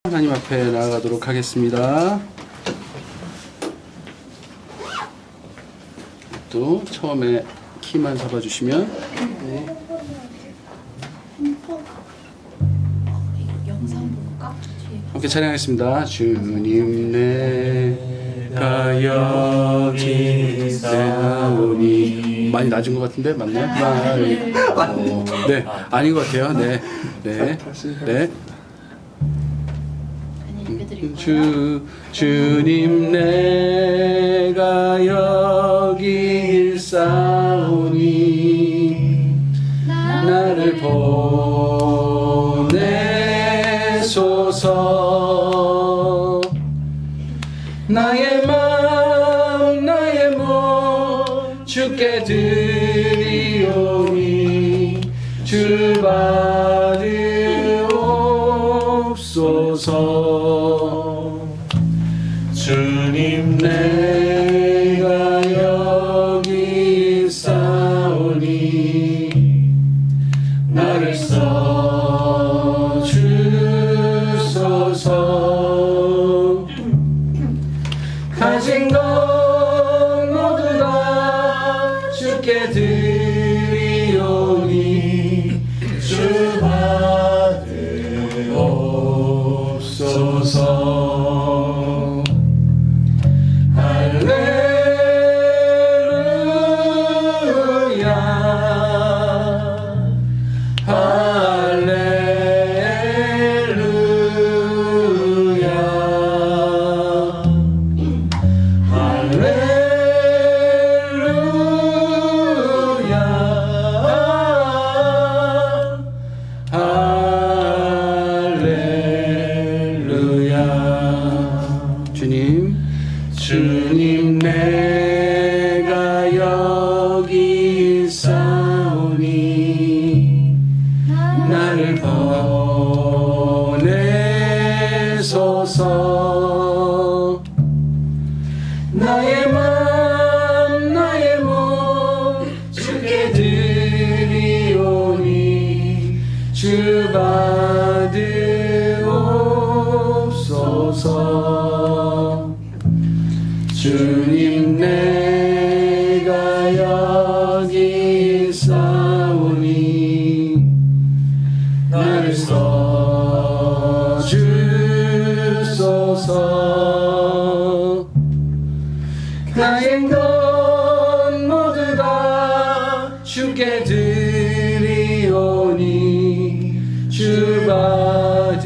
하나님 앞에 나아가도록 하겠습니다. 또 처음에 키만 잡아주시면 네. 영상 볼까? 함께 찬양하겠습니다. 주님 내가 여기 있사오니. 많이 낮은 것 같은데 맞나요? 네, 아닌 것 같아요. 네, 네, 네. 주님 내가 여기 있사오니 나를 보내소서. 나의 마음 나의 몸 주께 드리오니 주를 받으옵소서. 주님 내가 여기 있사오니 나를 써주소서. 가진 것 모두 다 주께 드리오니 주 받으옵소서. 주님 내가 여기 있사오니 나를 보내소서. 나의 마음 나의 몸 주께 드리오니 주 받으옵소서. 주님 내가 여기 있사오니 나를 써주소서. 나의 것 모두 다 주께 드리오니 주 받으옵소서.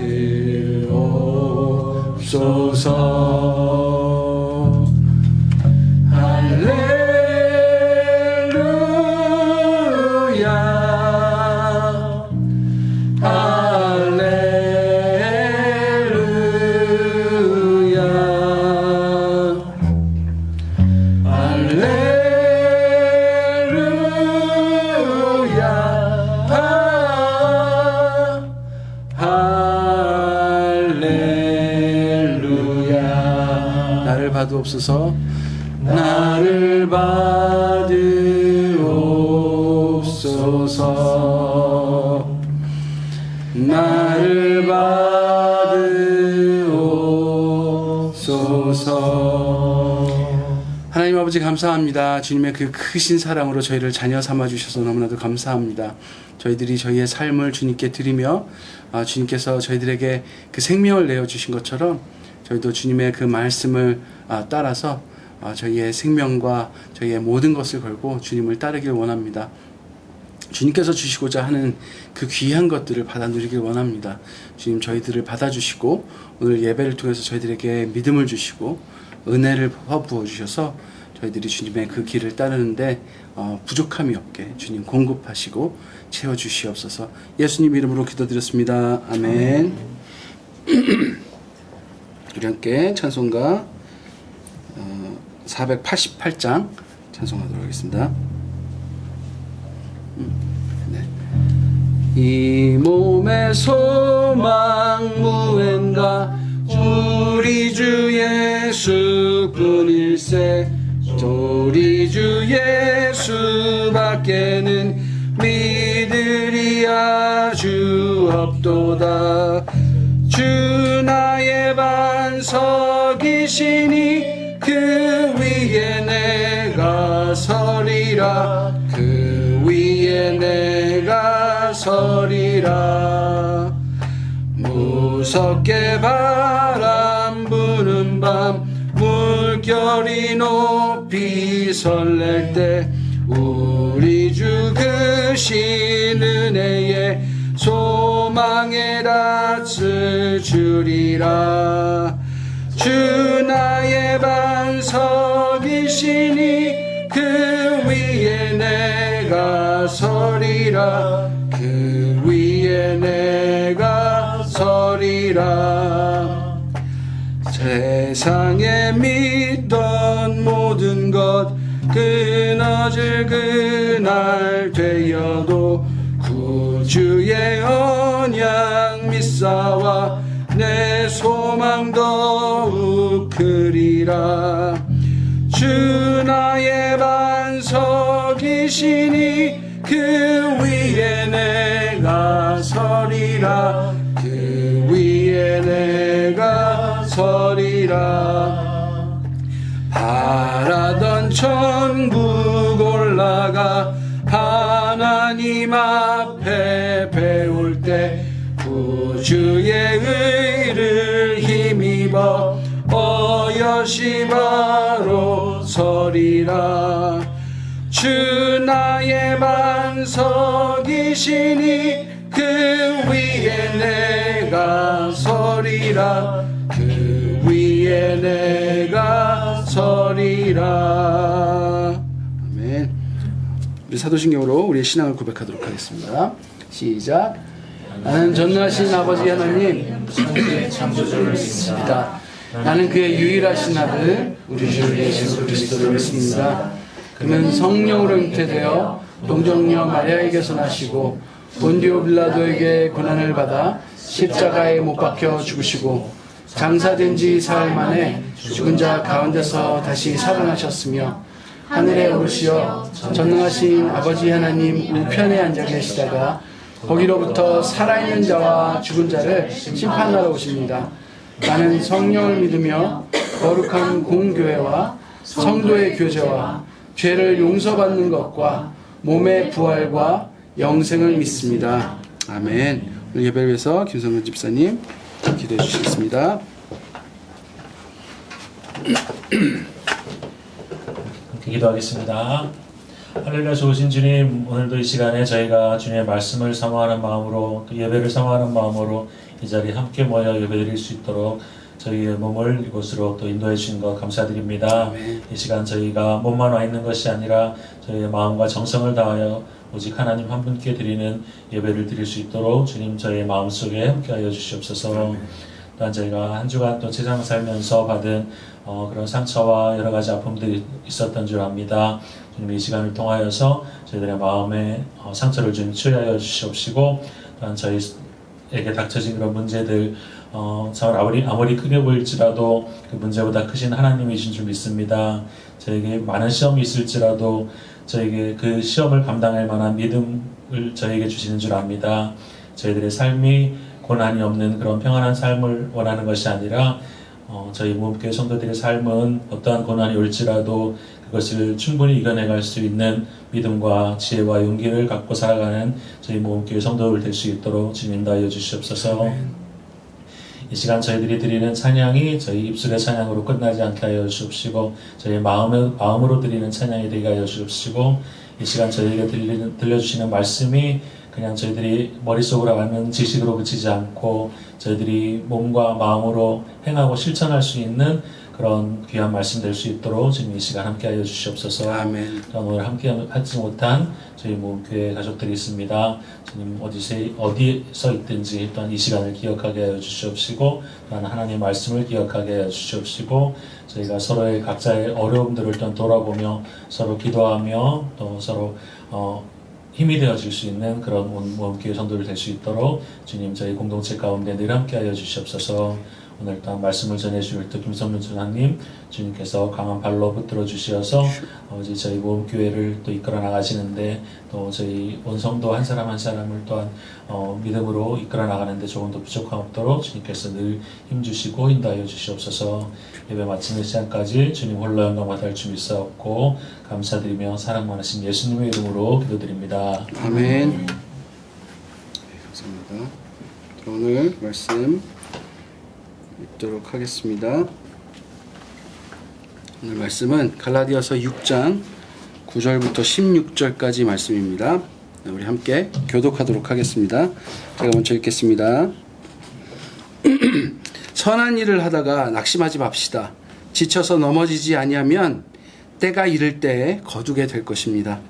나를 받으옵소서. 나를 받으옵소서. 나를 받으옵소서. 하나님 아버지 감사합니다. 주님의 그 크신 사랑으로 저희를 자녀 삼아주셔서 너무나도 감사합니다. 저희들이 저희의 삶을 주님께 드리며 주님께서 저희들에게 그 생명을 내어주신 것처럼 저희도 주님의 그 말씀을 따라서 저희의 생명과 저희의 모든 것을 걸고 주님을 따르길 원합니다. 주님께서 주시고자 하는 그 귀한 것들을 받아 누리길 원합니다. 주님 저희들을 받아주시고 오늘 예배를 통해서 저희들에게 믿음을 주시고 은혜를 부어주셔서 저희들이 주님의 그 길을 따르는데 부족함이 없게 주님 공급하시고 채워주시옵소서. 예수님 이름으로 기도드렸습니다. 아멘. 우리 함께 찬송가 488장 찬송하도록 하겠습니다. 네. 이 몸의 소망 무엔가 우리 주 예수뿐일세. 우리 주 예수밖에는 믿으리 아주 없도다. 주 나 반석이시니 그 위에 내가 서리라. 그 위에 내가 서리라. 무섭게 바람 부는 밤 물결이 높이 설렐 때 우리 주 크신 은혜에 소망의 낯을 주리라. 주 나의 반석이시니 그 위에 내가 서리라. 그 위에 내가 서리라. 세상에 믿던 모든 것 끊어질 그날 되어도 구주의 언약 믿사와 내 소망 더욱 크리라. 주 나의 반석이시니 그 위에 내가 서리라. 그 위에 내가 서리라. 바라던 천국 올라가 하나님 앞에 배울 때 구주의 의를 힘입어 어여시 바로 서리라. 주 나의 반석이시니 그 위에 내가 서리라. 그 위에 내가 서리라. 아멘. 우리 사도신경으로 우리의 신앙을 고백하도록 하겠습니다. 시작. 나는 전능하신 아버지 하나님 창조주를 믿습니다. 나는 그의 유일하신 아들 우리 주 예수 그리스도를 믿습니다. 그는 성령으로 잉태되어 동정녀 마리아에게서 나시고 본디오 빌라도에게 고난을 받아 십자가에 못 박혀 죽으시고 장사된 지 사흘 만에 죽은 자 가운데서 다시 살아나셨으며 하늘에 오르시어 전능하신 아버지 하나님 우편에 앉아 계시다가 거기로부터 살아있는 자와 죽은 자를 심판하러 오십니다. 나는 성령을 믿으며 거룩한 공교회와 성도의 교제와 죄를 용서받는 것과 몸의 부활과 영생을 믿습니다. 아멘. 오늘 예배를 위해서 김성근 집사님 기도해 주시겠습니다. 기도하겠습니다. 할렐루야. 좋으신 주님, 오늘도 이 시간에 저희가 주님의 말씀을 사모하는 마음으로 또 예배를 사모하는 마음으로 이 자리에 함께 모여 예배드릴 수 있도록 저희의 몸을 이곳으로 또 인도해 주신 것 감사드립니다. 아멘. 이 시간 저희가 몸만 와 있는 것이 아니라 저희의 마음과 정성을 다하여 오직 하나님 한 분께 드리는 예배를 드릴 수 있도록 주님 저희의 마음속에 함께하여 주시옵소서. 또한 저희가 한 주간 또 세상 살면서 받은 그런 상처와 여러 가지 아픔들이 있었던 줄 압니다. 주님 이 시간을 통하여서 저희들의 마음에 상처를 좀 치유하여 주시옵시고 또한 저희에게 닥쳐진 그런 문제들 아무리 크게 보일지라도 그 문제보다 크신 하나님이신 줄 믿습니다. 저에게 많은 시험이 있을지라도 저에게 그 시험을 감당할 만한 믿음을 저에게 주시는 줄 압니다. 저희들의 삶이 고난이 없는 그런 평안한 삶을 원하는 것이 아니라 저희 무교회 성도들의 삶은 어떠한 고난이 올지라도 그것을 충분히 이겨내갈 수 있는 믿음과 지혜와 용기를 갖고 살아가는 저희 무교회 성도들 될 수 있도록 주님 인도하여 주시옵소서. 이 시간 저희들이 드리는 찬양이 저희 입술의 찬양으로 끝나지 않게 하여 주옵시고 저희 마음으로 드리는 찬양이 되게 하여 주옵시고 이 시간 저희에게 들려주시는 말씀이 그냥 저희들이 머릿속으로 아는 지식으로 그치지 않고 저희들이 몸과 마음으로 행하고 실천할 수 있는 그런 귀한 말씀 될 수 있도록 주님 이 시간 함께하여 주시옵소서. 아멘. 오늘 함께하지 못한 저희 교회 가족들이 있습니다. 주님 어디서 있든지 또한 이 시간을 기억하게 하여 주시옵시고 또한 하나님의 말씀을 기억하게 하여 주시옵시고 저희가 서로의 각자의 어려움들을 또한 돌아보며 서로 기도하며 또 서로 힘이 되어질 수 있는 그런 모험교회 성도들 될 수 있도록 주님 저희 공동체 가운데 늘 함께하여 주시옵소서. 오늘 또 말씀을 전해주실 또 김성문 전사님 주님께서 강한 발로 붙들어 주시어서 아버지 저희 모험교회를 또 이끌어 나가시는데 또 저희 원성도 한 사람 한 사람을 또한 믿음으로 이끌어 나가는데 조금 더 부족함 없도록 주님께서 늘 힘주시고 인도하여 주시옵소서. 예배 마치는 시간까지 주님 홀로 영광 받을 줄 믿사옵고 감사드리며 사랑 많으신 예수님의 이름으로 기도드립니다. 아멘. 네, 감사합니다. 오늘 말씀 읽도록 하겠습니다. 오늘 말씀은 갈라디아서 6장 9절부터 16절까지 말씀입니다. 우리 함께 교독하도록 하겠습니다. 제가 먼저 읽겠습니다. 선한 일을 하다가 낙심하지 맙시다. 지쳐서 넘어지지 아니하면 때가 이를 때에 거두게 될 것입니다.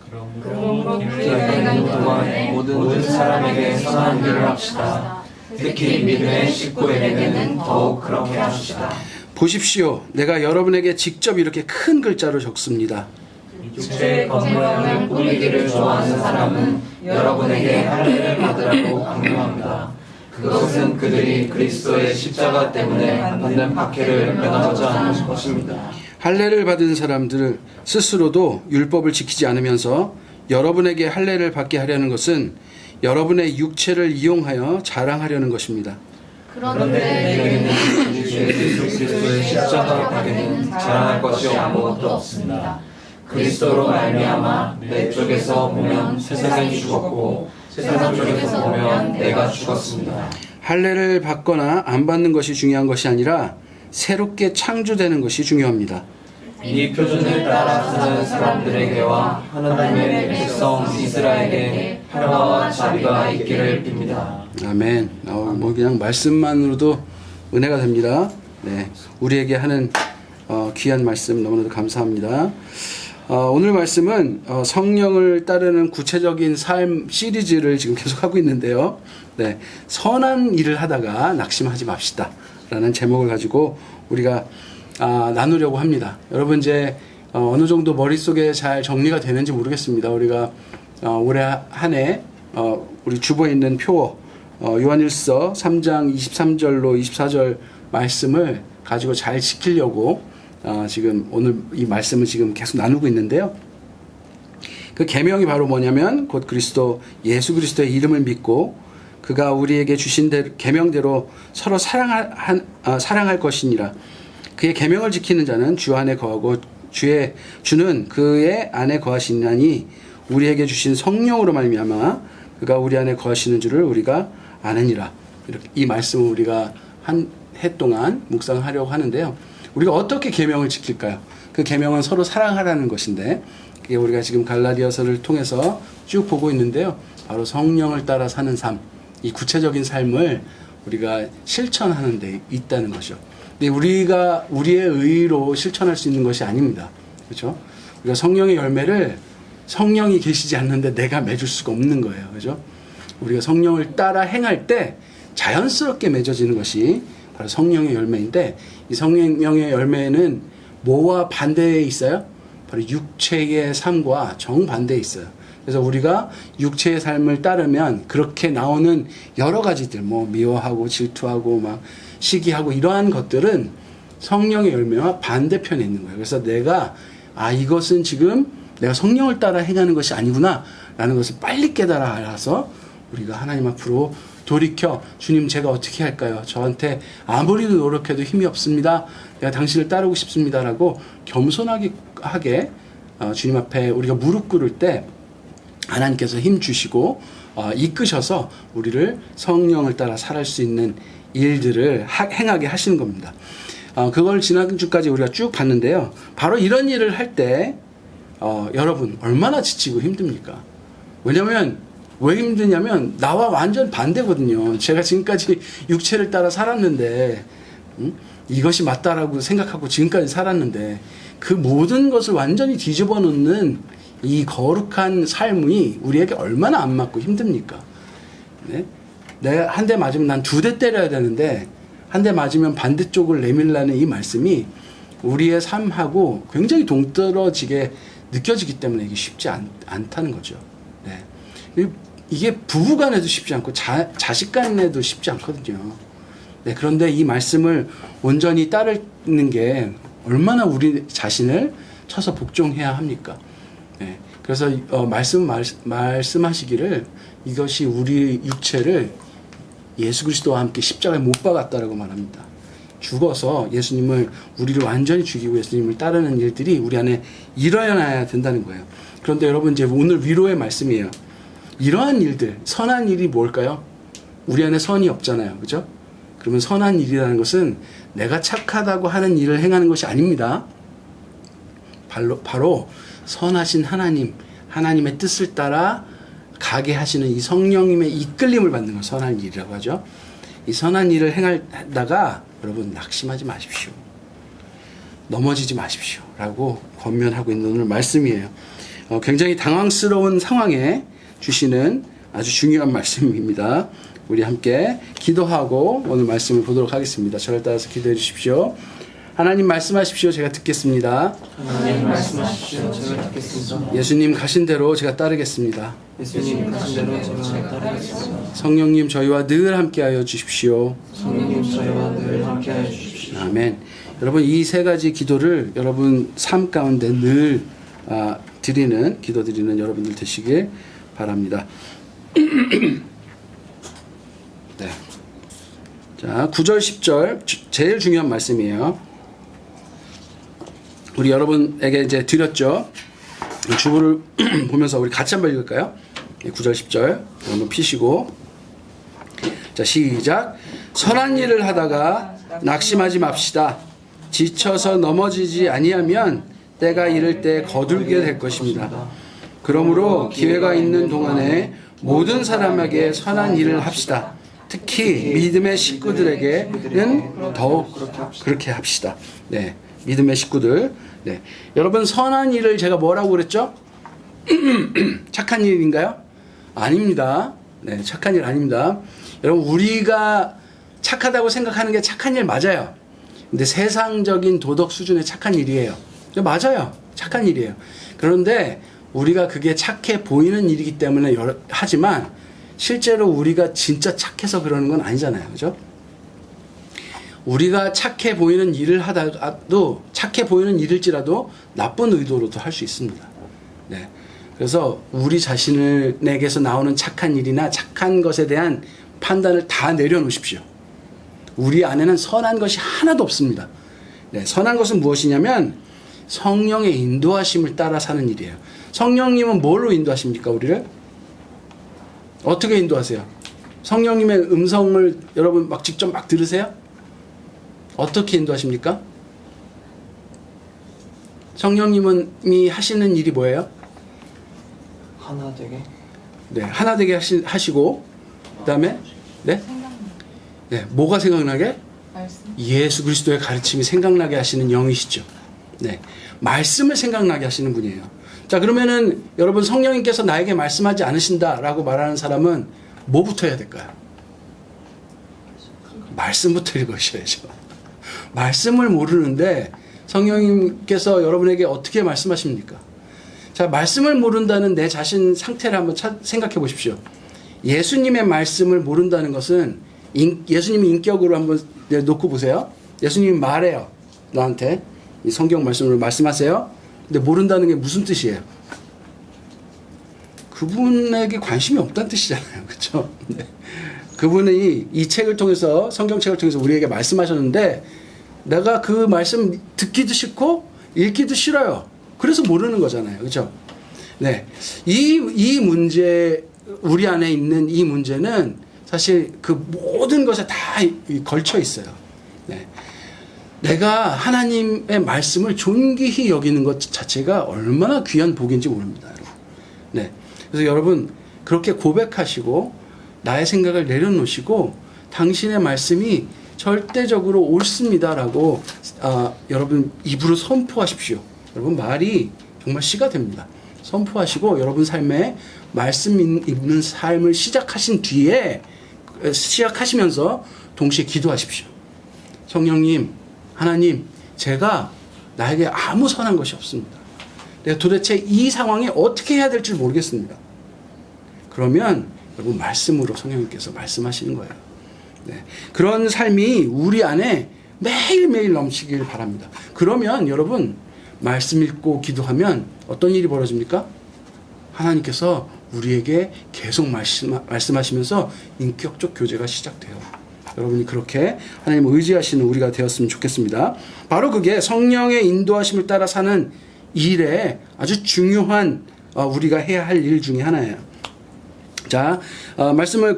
그러므로 때가 있는 동안 모든 사람에게 선한 일을 합시다. 특히 믿음의 식구에게는 더욱 그렇게 합시다. 보십시오. 내가 여러분에게 직접 이렇게 큰 글자로 적습니다. 육체의 건강을 꾸미기를 좋아하는 사람은 여러분에게 할례를 받으라고 강요합니다. 그것은 그들이 그리스도의 십자가 때문에 받는 박해를 면하고자 하는 것입니다. 할례를 받은 사람들 스스로도 율법을 지키지 않으면서 여러분에게 할례를 받게 하려는 것은 여러분의 육체를 이용하여 자랑하려는 것입니다. 그런데 내게는 주 예수 그리스도의 십자가 밖에는 자랑할 것이 아무것도 없습니다. 그리스도로 말미암아 내 쪽에서 보면 세상이 죽었고 세상 쪽에서 보면 내가 죽었습니다. 할례를 받거나 안 받는 것이 중요한 것이 아니라 새롭게 창조되는 것이 중요합니다. 이 표준을 따라 사는 사람들에게와 하나님의 백성 이스라엘에게 평화와 자비가 있기를 빕니다. 아멘. 뭐 그냥 말씀만으로도 은혜가 됩니다. 네, 우리에게 하는 귀한 말씀 너무나도 감사합니다. 오늘 말씀은 성령을 따르는 구체적인 삶 시리즈를 지금 계속하고 있는데요. 네, 선한 일을 하다가 낙심하지 맙시다 라는 제목을 가지고 우리가 나누려고 합니다. 여러분 이제 어느 정도 머릿속에 잘 정리가 되는지 모르겠습니다. 우리가 올해 한 해 우리 주보에 있는 표 요한일서 3장 23절로 24절 말씀을 가지고 잘 지키려고 지금 오늘 이 말씀을 지금 계속 나누고 있는데요. 그 계명이 바로 뭐냐면 곧 그리스도 예수 그리스도의 이름을 믿고 그가 우리에게 주신 계명대로 서로 사랑할 것이니라. 그의 계명을 지키는 자는 주 안에 거하고 주는 그의 안에 거하시나니 우리에게 주신 성령으로 말미암아 그가 우리 안에 거하시는 줄을 우리가 아느니라. 이렇게 이 말씀을 우리가 한 해 동안 묵상하려고 하는데요. 우리가 어떻게 계명을 지킬까요? 그 계명은 서로 사랑하라는 것인데 그게 우리가 지금 갈라디아서를 통해서 쭉 보고 있는데요. 바로 성령을 따라 사는 삶, 이 구체적인 삶을 우리가 실천하는 데 있다는 것이죠. 근데 우리가 우리의 의로 실천할 수 있는 것이 아닙니다. 그렇죠? 우리가 성령의 열매를 성령이 계시지 않는데 내가 맺을 수가 없는 거예요. 그렇죠? 우리가 성령을 따라 행할 때 자연스럽게 맺어지는 것이 바로 성령의 열매인데 이 성령의 열매는 뭐와 반대에 있어요? 바로 육체의 삶과 정반대에 있어요. 그래서 우리가 육체의 삶을 따르면 그렇게 나오는 여러 가지들, 뭐 미워하고 질투하고 막 시기하고 이러한 것들은 성령의 열매와 반대편에 있는 거예요. 그래서 내가 이것은 지금 내가 성령을 따라 행하는 것이 아니구나 라는 것을 빨리 깨달아 알아서 우리가 하나님 앞으로 돌이켜 주님 제가 어떻게 할까요? 저한테 아무리 노력해도 힘이 없습니다. 내가 당신을 따르고 싶습니다 라고 겸손하게 주님 앞에 우리가 무릎 꿇을 때 하나님께서 힘 주시고 이끄셔서 우리를 성령을 따라 살아갈 수 있는 일들을 행하게 하시는 겁니다. 그걸 지난주까지 우리가 쭉 봤는데요. 바로 이런 일을 할 때 여러분 얼마나 지치고 힘듭니까? 왜냐하면 왜 힘드냐면 나와 완전 반대거든요. 제가 지금까지 육체를 따라 살았는데 이것이 맞다라고 생각하고 지금까지 살았는데 그 모든 것을 완전히 뒤집어 놓는 이 거룩한 삶이 우리에게 얼마나 안 맞고 힘듭니까? 네? 내가 한 대 맞으면 난 2대 때려야 되는데 한 대 맞으면 반대쪽을 내밀라는 이 말씀이 우리의 삶하고 굉장히 동떨어지게 느껴지기 때문에 이게 쉽지 않다는 거죠. 네. 이게 부부 간에도 쉽지 않고 자식 간에도 쉽지 않거든요. 네, 그런데 이 말씀을 온전히 따르는 게 얼마나 우리 자신을 쳐서 복종해야 합니까? 네, 그래서 말씀하시기를 이것이 우리 육체를 예수 그리스도와 함께 십자가에 못 박았다라고 말합니다. 죽어서 예수님을 우리를 완전히 죽이고 예수님을 따르는 일들이 우리 안에 일어나야 된다는 거예요. 그런데 여러분 이제 오늘 위로의 말씀이에요. 이러한 일들, 선한 일이 뭘까요? 우리 안에 선이 없잖아요. 그죠? 그러면 선한 일이라는 것은 내가 착하다고 하는 일을 행하는 것이 아닙니다. 바로 선하신 하나님의 뜻을 따라 가게 하시는 이 성령님의 이끌림을 받는 걸 선한 일이라고 하죠. 이 선한 일을 행하다가 여러분 낙심하지 마십시오. 넘어지지 마십시오. 라고 권면하고 있는 오늘 말씀이에요. 굉장히 당황스러운 상황에 주시는 아주 중요한 말씀입니다. 우리 함께 기도하고 오늘 말씀을 보도록 하겠습니다. 저를 따라서 기도해 주십시오. 하나님 말씀하십시오. 제가 듣겠습니다. 하나님 말씀하십시오. 제가 듣겠습니다. 예수님 가신 대로 제가 따르겠습니다. 예수님 가신 대로 제가 따르겠습니다. 성령님 저희와 늘 함께하여 주십시오. 성령님 저희와 늘 함께하여 주십시오. 아멘. 여러분 이 세 가지 기도를 여러분 삶 가운데 늘 기도 드리는 여러분들 되시길 바랍니다. 네. 자, 9절 10절 제일 중요한 말씀이에요. 우리 여러분에게 이제 드렸죠. 주보를 보면서 우리 같이 한번 읽을까요? 9절 10절 한번 피시고 자 시작. 선한 일을 하다가 낙심하지 맙시다. 지쳐서 넘어지지 아니하면 때가 이를 때 거들게 될 것입니다. 그러므로 기회가 있는 동안에 모든 사람에게 선한 일을 합시다. 특히 믿음의 식구들에게는 더욱 그렇게 합시다. 네, 믿음의 식구들. 네, 여러분 선한 일을 제가 뭐라고 그랬죠? 착한 일인가요? 아닙니다. 네, 착한 일 아닙니다. 여러분 우리가 착하다고 생각하는 게 착한 일 맞아요. 근데 세상적인 도덕 수준의 착한 일이에요. 맞아요. 착한 일이에요. 그런데 우리가 그게 착해 보이는 일이기 때문에 하지만 실제로 우리가 진짜 착해서 그러는 건 아니잖아요. 그죠? 우리가 착해 보이는 일을 하다가도 착해 보이는 일일지라도 나쁜 의도로도 할 수 있습니다. 네. 그래서 우리 자신에게서 나오는 착한 일이나 착한 것에 대한 판단을 다 내려놓으십시오. 우리 안에는 선한 것이 하나도 없습니다. 네. 선한 것은 무엇이냐면 성령의 인도하심을 따라 사는 일이에요. 성령님은 뭘로 인도하십니까, 우리를? 어떻게 인도하세요? 성령님의 음성을 여러분 막 직접 막 들으세요? 어떻게 인도하십니까? 성령님이 하시는 일이 뭐예요? 하나 되게. 네, 하나 되게 하시고, 그 다음에, 네? 네, 뭐가 생각나게? 예수 그리스도의 가르침이 생각나게 하시는 영이시죠. 네, 말씀을 생각나게 하시는 분이에요. 자, 그러면은 여러분 성령님께서 나에게 말씀하지 않으신다라고 말하는 사람은 뭐부터 해야 될까요? 말씀부터 읽으셔야죠. 말씀을 모르는데 성령님께서 여러분에게 어떻게 말씀하십니까? 자, 말씀을 모른다는 내 자신 상태를 한번 생각해 보십시오. 예수님의 말씀을 모른다는 것은 예수님의 인격으로 한번 놓고 보세요. 예수님이 말해요. 나한테 이 성경 말씀으로 말씀하세요. 근데 모른다는 게 무슨 뜻이에요? 그분에게 관심이 없다는 뜻이잖아요. 그렇죠? 네. 그분이 이 책을 통해서 성경책을 통해서 우리에게 말씀하셨는데 내가 그 말씀 듣기도 싫고 읽기도 싫어요. 그래서 모르는 거잖아요. 그렇죠? 네. 이 문제 우리 안에 있는 이 문제는 사실 그 모든 것에 다 걸쳐 있어요. 네. 내가 하나님의 말씀을 존귀히 여기는 것 자체가 얼마나 귀한 복인지 모릅니다. 여러분. 네. 그래서 여러분 그렇게 고백하시고 나의 생각을 내려놓으시고 당신의 말씀이 절대적으로 옳습니다라고 여러분 입으로 선포하십시오. 여러분 말이 정말 씨가 됩니다. 선포하시고 여러분 삶에 말씀 있는 삶을 시작하시면서 동시에 기도하십시오. 성령님, 하나님, 제가 나에게 아무 선한 것이 없습니다. 내가 도대체 이 상황에 어떻게 해야 될지 모르겠습니다. 그러면 여러분 말씀으로 성령님께서 말씀하시는 거예요. 네. 그런 삶이 우리 안에 매일매일 넘치길 바랍니다. 그러면 여러분 말씀 읽고 기도하면 어떤 일이 벌어집니까? 하나님께서 우리에게 계속 말씀하시면서 인격적 교제가 시작돼요. 여러분이 그렇게 하나님을 의지하시는 우리가 되었으면 좋겠습니다. 바로 그게 성령의 인도하심을 따라 사는 일에 아주 중요한 우리가 해야 할 일 중에 하나예요. 자, 말씀을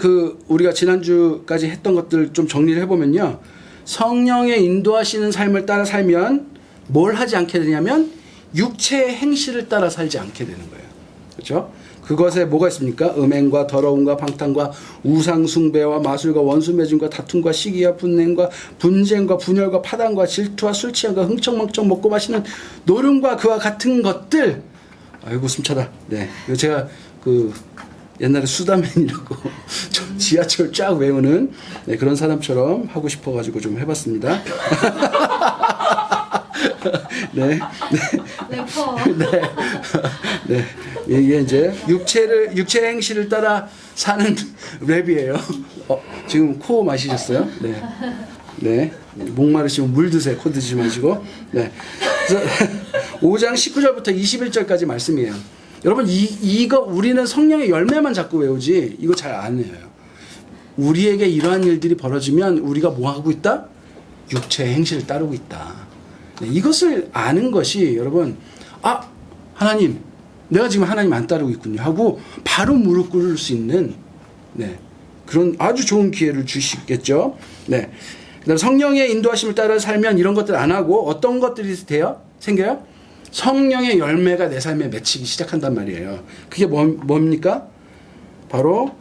우리가 지난주까지 했던 것들 좀 정리를 해보면요. 성령의 인도하시는 삶을 따라 살면 뭘 하지 않게 되냐면 육체의 행실을 따라 살지 않게 되는 거예요. 그렇죠? 그것에 뭐가 있습니까? 음행과 더러움과 방탕과 우상숭배와 마술과 원수매증과 다툼과 시기와 분냄과 분쟁과 분열과 파당과 질투와 술 취함과 흥청망청 먹고 마시는 노름과 그와 같은 것들. 아이고 숨차다. 네, 이거 제가 옛날에 수다맨이라고 좀 지하철 쫙 외우는 그런 사람처럼 하고 싶어가지고 좀 해봤습니다. 네, 래퍼. 네, 이게 이제 육체 행실을 따라 사는 랩이에요. 지금 코 마시셨어요? 네, 네, 목마르시면 물 드세요. 코 드시지 마시고. 네, 그래서 5장 19절부터 21절까지 말씀이에요. 여러분 이거 우리는 성령의 열매만 자꾸 외우지 이거 잘 안 외워요. 우리에게 이러한 일들이 벌어지면 우리가 뭐 하고 있다? 육체의 행실을 따르고 있다. 네, 이것을 아는 것이 여러분 하나님 내가 지금 하나님 안 따르고 있군요 하고 바로 무릎 꿇을 수 있는 그런 아주 좋은 기회를 주시겠죠. 네. 그다음 성령의 인도하심을 따라 살면 이런 것들 안 하고 어떤 것들이 생겨요? 성령의 열매가 내 삶에 맺히기 시작한단 말이에요. 그게 뭡니까? 바로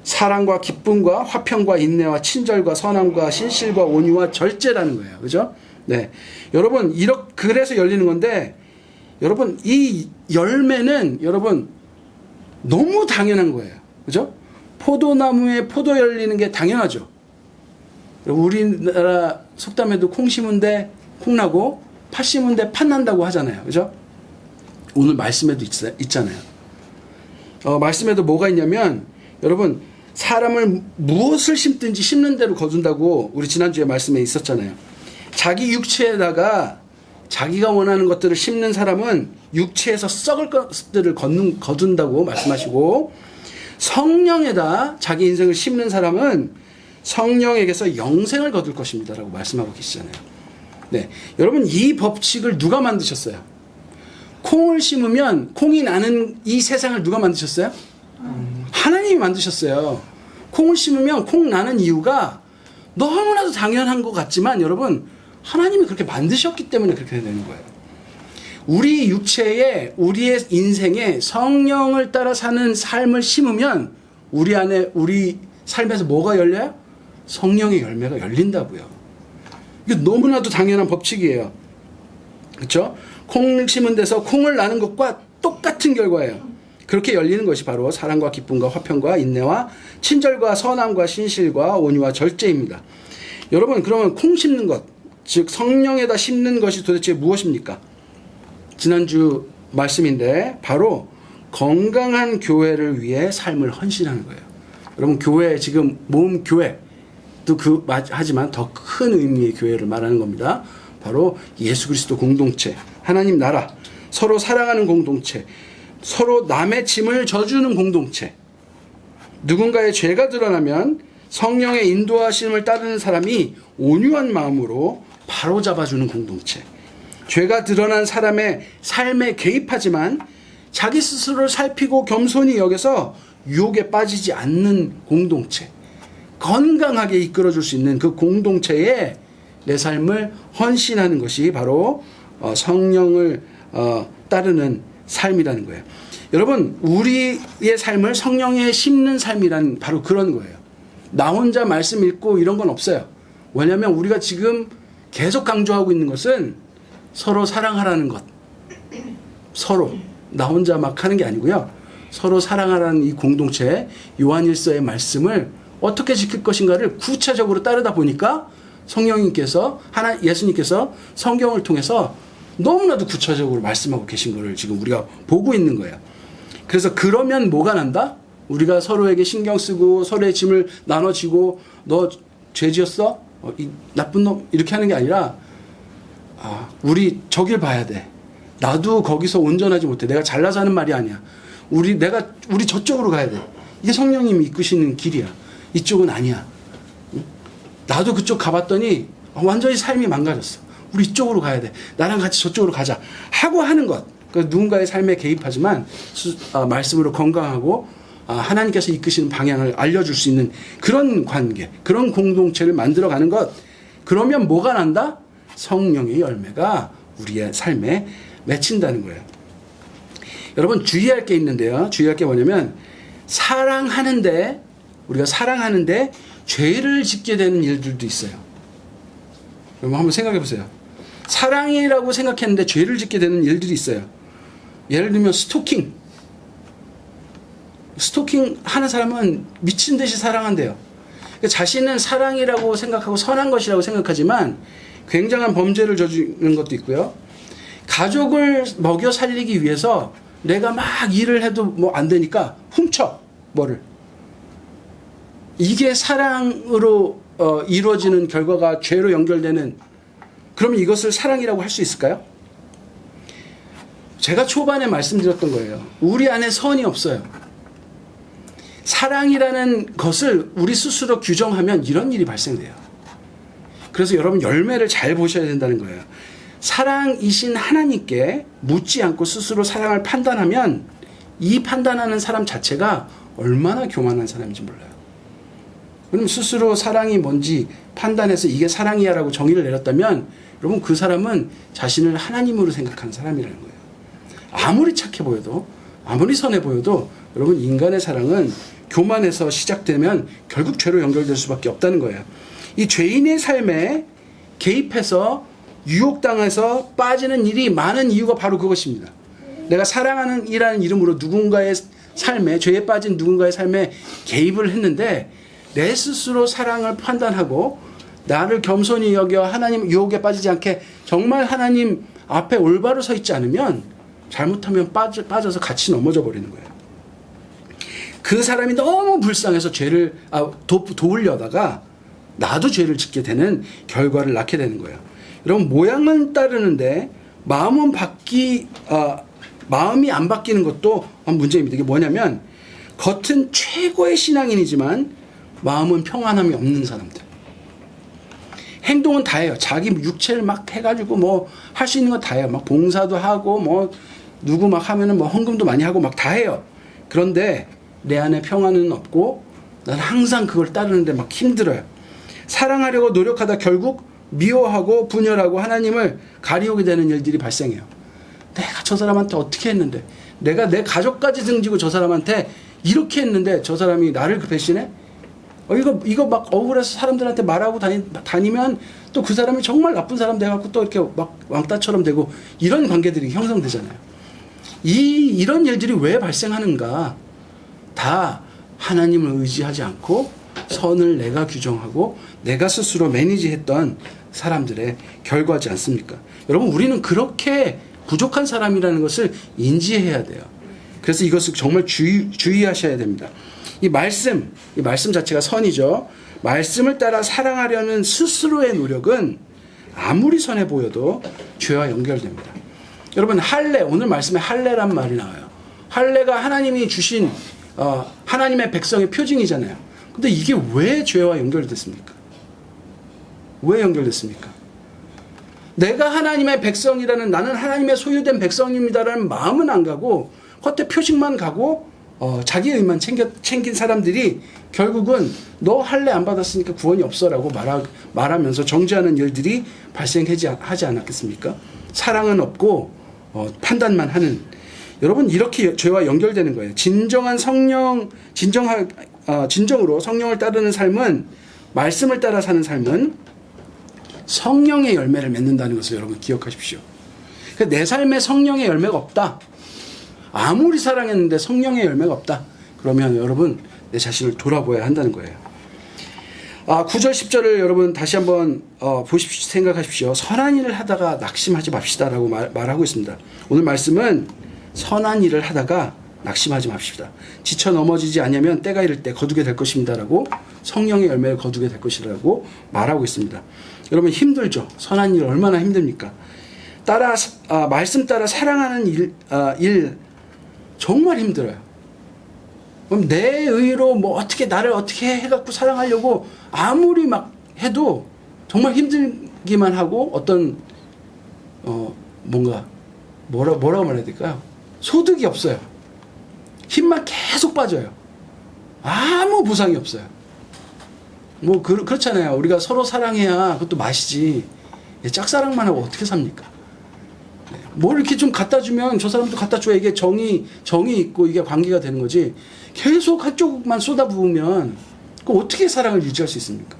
사랑과 기쁨과 화평과 인내와 친절과 선함과 신실과 온유와 절제라는 거예요. 그죠? 네. 여러분, 그래서 열리는 건데, 여러분, 이 열매는 여러분, 너무 당연한 거예요. 그죠? 포도나무에 포도 열리는 게 당연하죠. 우리나라 속담에도 콩 심은데 콩 나고, 팥 심은데 팥 난다고 하잖아요. 그죠? 오늘 말씀에도 있잖아요. 말씀에도 뭐가 있냐면, 여러분, 사람을 무엇을 심든지 심는 대로 거둔다고 우리 지난주에 말씀에 있었잖아요. 자기 육체에다가 자기가 원하는 것들을 심는 사람은 육체에서 썩을 것들을 거둔다고 말씀하시고, 성령에다 자기 인생을 심는 사람은 성령에게서 영생을 거둘 것입니다 라고 말씀하고 계시잖아요. 네, 여러분 이 법칙을 누가 만드셨어요? 콩을 심으면 콩이 나는 이 세상을 누가 만드셨어요? 하나님이 만드셨어요. 콩을 심으면 콩 나는 이유가 너무나도 당연한 것 같지만 여러분 하나님이 그렇게 만드셨기 때문에 그렇게 되는 거예요. 우리 육체에 우리의 인생에 성령을 따라 사는 삶을 심으면 우리 안에 우리 삶에서 뭐가 열려요? 성령의 열매가 열린다고요. 이게 너무나도 당연한 법칙이에요. 그렇죠? 콩을 심은 데서 콩을 나는 것과 똑같은 결과예요. 그렇게 열리는 것이 바로 사랑과 기쁨과 화평과 인내와 친절과 선함과 신실과 온유와 절제입니다. 여러분 그러면 콩 심는 것, 즉 성령에다 심는 것이 도대체 무엇입니까? 지난주 말씀인데 바로 건강한 교회를 위해 삶을 헌신하는 거예요. 여러분 교회 지금 모임 교회 하지만 더 큰 의미의 교회를 말하는 겁니다. 바로 예수 그리스도 공동체, 하나님 나라, 서로 사랑하는 공동체, 서로 남의 짐을 져주는 공동체. 누군가의 죄가 드러나면 성령의 인도하심을 따르는 사람이 온유한 마음으로 바로잡아주는 공동체. 죄가 드러난 사람의 삶에 개입하지만 자기 스스로를 살피고 겸손히 여겨서 유혹에 빠지지 않는 공동체. 건강하게 이끌어줄 수 있는 그 공동체에 내 삶을 헌신하는 것이 바로 성령을 따르는 삶이라는 거예요. 여러분 우리의 삶을 성령에 심는 삶이란 바로 그런 거예요. 나 혼자 말씀 읽고 이런 건 없어요. 왜냐하면 우리가 지금 계속 강조하고 있는 것은 서로 사랑하라는 것. 서로 나 혼자 막 하는 게 아니고요. 서로 사랑하라는 이 공동체 요한일서의 말씀을 어떻게 지킬 것인가를 구체적으로 따르다 보니까 성령님께서 예수님께서 성경을 통해서 너무나도 구체적으로 말씀하고 계신 것을 지금 우리가 보고 있는 거예요. 그래서 그러면 뭐가 난다? 우리가 서로에게 신경 쓰고 서로의 짐을 나눠지고 너 죄 지었어? 이 나쁜 놈 이렇게 하는 게 아니라 우리 저길 봐야 돼. 나도 거기서 온전하지 못해. 내가 잘나서 하는 말이 아니야. 우리 저쪽으로 가야 돼. 이게 성령님이 이끄시는 길이야. 이쪽은 아니야. 나도 그쪽 가봤더니 완전히 삶이 망가졌어. 우리 이쪽으로 가야 돼. 나랑 같이 저쪽으로 가자. 하고 하는 것. 그러니까 누군가의 삶에 개입하지만 말씀으로 건강하고 하나님께서 이끄시는 방향을 알려줄 수 있는 그런 관계, 그런 공동체를 만들어가는 것. 그러면 뭐가 난다? 성령의 열매가 우리의 삶에 맺힌다는 거예요. 여러분 주의할 게 있는데요. 주의할 게 뭐냐면 우리가 사랑하는데 죄를 짓게 되는 일들도 있어요. 여러분 한번 생각해 보세요. 사랑이라고 생각했는데 죄를 짓게 되는 일들이 있어요. 예를 들면 스토킹 하는 사람은 미친 듯이 사랑한대요. 그러니까 자신은 사랑이라고 생각하고 선한 것이라고 생각하지만 굉장한 범죄를 저지르는 것도 있고요. 가족을 먹여 살리기 위해서 내가 막 일을 해도 뭐 안 되니까 훔쳐 뭐를. 이게 사랑으로 이루어지는 결과가 죄로 연결되는, 그러면 이것을 사랑이라고 할 수 있을까요? 제가 초반에 말씀드렸던 거예요. 우리 안에 선이 없어요. 사랑이라는 것을 우리 스스로 규정하면 이런 일이 발생돼요. 그래서 여러분 열매를 잘 보셔야 된다는 거예요. 사랑이신 하나님께 묻지 않고 스스로 사랑을 판단하면 이 판단하는 사람 자체가 얼마나 교만한 사람인지 몰라요. 그럼 스스로 사랑이 뭔지 판단해서 이게 사랑이야 라고 정의를 내렸다면 여러분 그 사람은 자신을 하나님으로 생각하는 사람이라는 거예요. 아무리 착해 보여도 아무리 선해 보여도 여러분 인간의 사랑은 교만에서 시작되면 결국 죄로 연결될 수밖에 없다는 거예요. 이 죄인의 삶에 개입해서 유혹당해서 빠지는 일이 많은 이유가 바로 그것입니다. 내가 사랑하는 이라는 이름으로 누군가의 삶에, 죄에 빠진 누군가의 삶에 개입을 했는데 내 스스로 사랑을 판단하고 나를 겸손히 여겨 하나님 유혹에 빠지지 않게 정말 하나님 앞에 올바로 서 있지 않으면 잘못하면 빠져서 같이 넘어져 버리는 거예요. 그 사람이 너무 불쌍해서 죄를 도우려다가 나도 죄를 짓게 되는 결과를 낳게 되는 거예요. 여러분 모양은 따르는데 마음이 안 바뀌는 것도 문제입니다. 이게 뭐냐면 겉은 최고의 신앙인이지만 마음은 평안함이 없는 사람들. 행동은 다 해요. 자기 육체를 막 해가지고 뭐 할 수 있는 거 다 해요. 막 봉사도 하고 뭐 누구 막 하면은 뭐 헌금도 많이 하고 막 다 해요. 그런데 내 안에 평안은 없고 난 항상 그걸 따르는데 막 힘들어요. 사랑하려고 노력하다 결국 미워하고 분열하고 하나님을 가리우게 되는 일들이 발생해요. 내가 저 사람한테 어떻게 했는데, 내가 내 가족까지 등지고 저 사람한테 이렇게 했는데 저 사람이 나를 배신해? 이거 막 억울해서 사람들한테 말하고 다니면 또 그 사람이 정말 나쁜 사람 돼갖고 또 이렇게 막 왕따처럼 되고 이런 관계들이 형성되잖아요. 이런 일들이 왜 발생하는가? 다 하나님을 의지하지 않고 선을 내가 규정하고 내가 스스로 매니지했던 사람들의 결과지 않습니까? 여러분 우리는 그렇게 부족한 사람이라는 것을 인지해야 돼요. 그래서 이것을 정말 주의하셔야 됩니다. 이 말씀 자체가 선이죠. 말씀을 따라 사랑하려는 스스로의 노력은 아무리 선해 보여도 죄와 연결됩니다. 여러분 할례, 오늘 말씀에 할례란 말이 나와요. 할례가 하나님이 주신 하나님의 백성의 표징이잖아요. 근데 이게 왜 죄와 연결됐습니까? 왜 연결됐습니까? 내가 하나님의 백성이라는, 나는 하나님의 소유된 백성입니다라는 마음은 안 가고 겉에 표식만 가고 자기 의만 챙긴 사람들이 결국은 너 할례 안 받았으니까 구원이 없어라고 말하면서 정죄하는 일들이 발생하지 않았겠습니까? 사랑은 없고 판단만 하는, 여러분 이렇게 죄와 연결되는 거예요. 진정으로 성령을 따르는 삶은, 말씀을 따라 사는 삶은 성령의 열매를 맺는다는 것을 여러분 기억하십시오. 내 삶에 성령의 열매가 없다, 아무리 사랑했는데 성령의 열매가 없다, 그러면 여러분 내 자신을 돌아보아야 한다는 거예요. 9절 10절을 여러분 다시 한번 보십시오. 생각하십시오. 선한 일을 하다가 낙심하지 맙시다라고 말하고 있습니다. 오늘 말씀은 선한 일을 하다가 낙심하지 맙시다. 지쳐 넘어지지 않으면 때가 이를 때 거두게 될 것입니다라고 성령의 열매를 거두게 될 것이라고 말하고 있습니다. 여러분 힘들죠. 선한 일 얼마나 힘듭니까? 말씀 따라 사랑하는 일 정말 힘들어요. 그럼 내 의로 뭐 나를 어떻게 해갖고 사랑하려고 아무리 막 해도 정말 힘들기만 하고 어떤 뭐라고 말해야 될까요? 소득이 없어요. 힘만 계속 빠져요. 아무 보상이 없어요. 뭐 그렇잖아요. 우리가 서로 사랑해야 그것도 맛이지. 짝사랑만 하고 어떻게 삽니까? 뭘 이렇게 좀 갖다 주면 저 사람도 갖다 줘야 이게 정이 있고 이게 관계가 되는 거지. 계속 한쪽만 쏟아부으면 그 어떻게 사랑을 유지할 수 있습니까?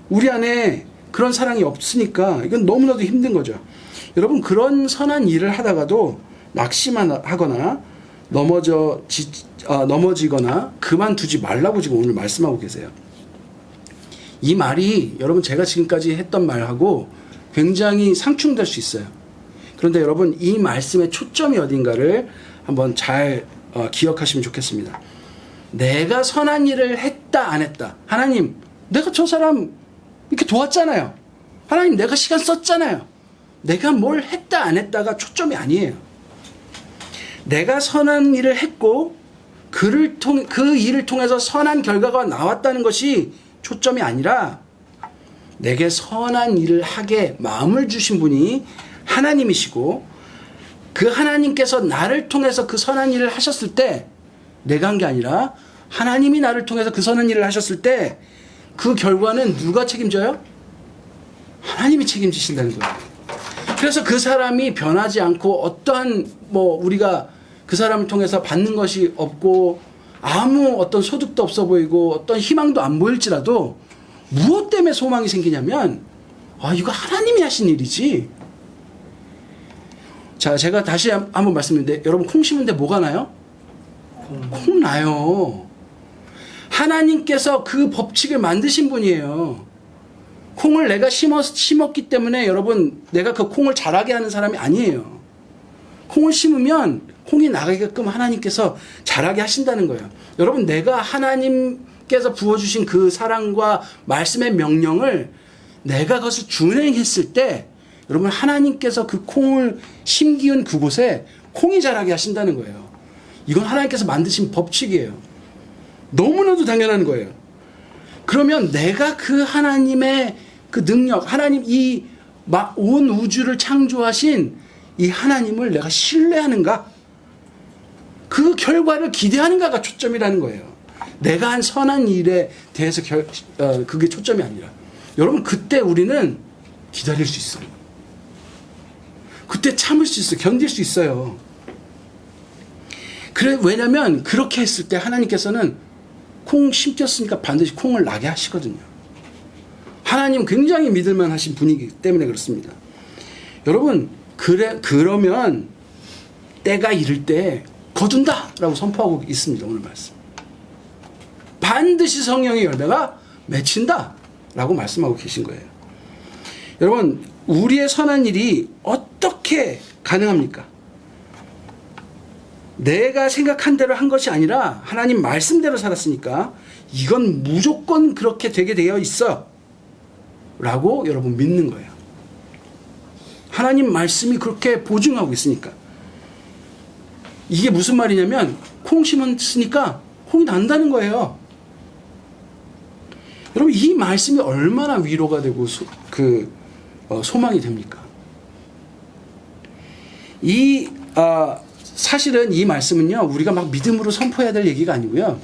우리 안에 그런 사랑이 없으니까 이건 너무나도 힘든 거죠. 여러분 그런 선한 일을 하다가도 낙심하거나 넘어지거나 그만두지 말라고 지금 오늘 말씀하고 계세요. 이 말이 여러분 제가 지금까지 했던 말하고 굉장히 상충될 수 있어요. 그런데 여러분 이 말씀의 초점이 어딘가를 한번 잘 기억하시면 좋겠습니다. 내가 선한 일을 했다 안 했다. 하나님 내가 저 사람 이렇게 도왔잖아요. 하나님 내가 시간 썼잖아요. 내가 뭘 했다 안 했다가 초점이 아니에요. 내가 선한 일을 했고 그 일을 통해서 선한 결과가 나왔다는 것이 초점이 아니라 내게 선한 일을 하게 마음을 주신 분이 하나님이시고 그 하나님께서 나를 통해서 그 선한 일을 하셨을 때 내가 한 게 아니라 하나님이 나를 통해서 그 선한 일을 하셨을 때 그 결과는 누가 책임져요? 하나님이 책임지신다는 거예요. 그래서 그 사람이 변하지 않고 어떠한 우리가 그 사람을 통해서 받는 것이 없고 아무 어떤 소득도 없어 보이고 어떤 희망도 안 보일지라도 무엇 때문에 소망이 생기냐면 이거 하나님이 하신 일이지. 자, 제가 다시 한번 말씀드리는데 여러분 콩 심은데 뭐가 나요? 콩 나요. 하나님께서 그 법칙을 만드신 분이에요. 콩을 내가 심었기 때문에 여러분 내가 그 콩을 자라게 하는 사람이 아니에요. 콩을 심으면 콩이 나가게끔 하나님께서 자라게 하신다는 거예요. 여러분 내가 하나님께서 부어주신 그 사랑과 말씀의 명령을 내가 그것을 준행했을 때 여러분 하나님께서 그 콩을 심기운 그곳에 콩이 자라게 하신다는 거예요. 이건 하나님께서 만드신 법칙이에요. 너무나도 당연한 거예요. 그러면 내가 그 하나님의 그 능력, 하나님 이 온 우주를 창조하신 이 하나님을 내가 신뢰하는가? 그 결과를 기대하는가가 초점이라는 거예요. 내가 한 선한 일에 대해서 그게 초점이 아니라 여러분 그때 우리는 기다릴 수 있어요. 그때 참을 수 있어요. 견딜 수 있어요. 왜냐면 그렇게 했을 때 하나님께서는 콩 심겼으니까 반드시 콩을 나게 하시거든요. 하나님 굉장히 믿을만 하신 분이기 때문에 그렇습니다. 여러분 그러면 때가 이를 때 거둔다 라고 선포하고 있습니다. 오늘 말씀 반드시 성령의 열매가 맺힌다 라고 말씀하고 계신 거예요. 여러분 우리의 선한 일이 어떻게 가능합니까? 내가 생각한 대로 한 것이 아니라 하나님 말씀대로 살았으니까 이건 무조건 그렇게 되게 되어 있어 라고 여러분 믿는 거예요. 하나님 말씀이 그렇게 보증하고 있으니까. 이게 무슨 말이냐면 콩 심었으니까 콩이 난다는 거예요. 여러분 이 말씀이 얼마나 위로가 되고 소망이 됩니까? 사실은 이 말씀은요 우리가 막 믿음으로 선포해야 될 얘기가 아니고요